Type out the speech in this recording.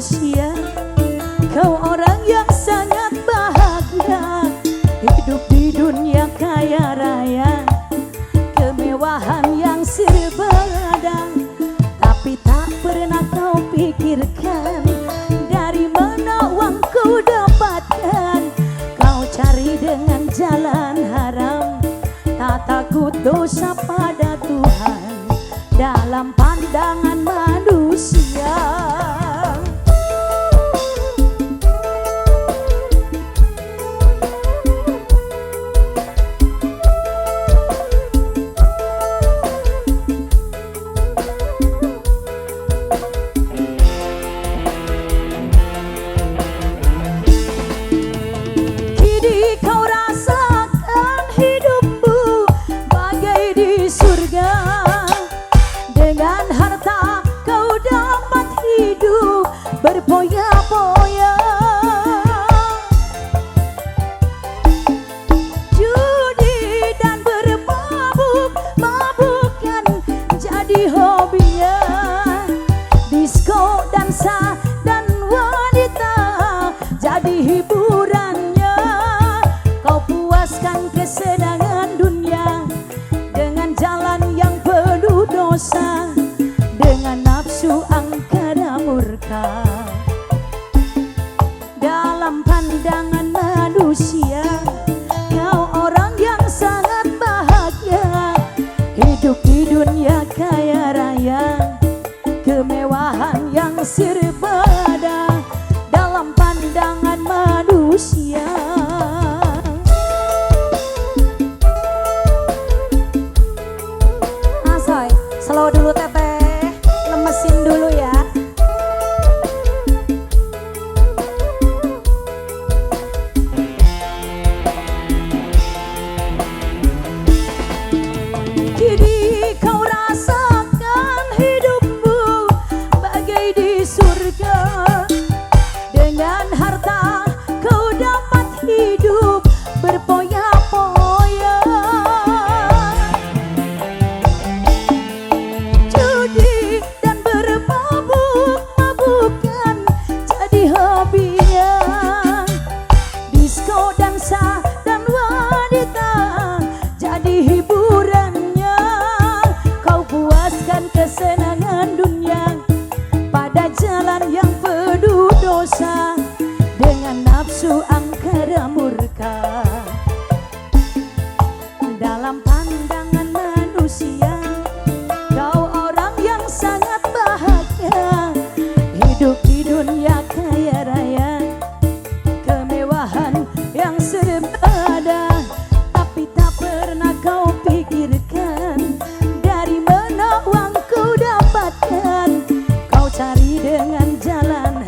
manusia. Kau orang yang sangat bahagia, hidup di dunia kaya raya, kemewahan yang serba ada. Tapi tak pernah kau pikirkan dari mana uang kau dapatkan. Kau cari dengan jalan haram, tak takut dosa pada Tuhan dalam pandangan manusia. Kini kau rasakan hidupmu bagai di surga. Dengan harta kau dapat hidup berpoya-poya. Judi dan bermabuk-mabukan jadi hobinya. Disko, dansa, dan wanita jadi hiburannya. Kau puaskan kesenangan dunia dengan jalan yang penuh dosa, dengan nafsu angkara murka. Dalam pandangan manusia, kau orang yang sangat bahagia, hidup di dunia kaya raya, kemewahan yang serba ada. Dalam pandangan manusia. Asoy, slow dulu teteh, lemesin dulu ya. Kini kau rasakan hidupmu bagai di surga. Dengan harta kau dapat hidup berpoya-poya. Judi dan bermabuk-mabukan jadi hobinya. Disko, dansa, dan wanita jadi hiburannya. Kau puaskan kesenangan dunia pada jalan yang penuh dosa, dengan nafsu angkara murka. Dalam pandangan manusia, kau orang yang sangat bahagia, hidup di dunia kaya raya, kemewahan yang serba ada. Tapi tak pernah kau pikirkan dari mana uang kau dapatkan. Kau cari dengan jalan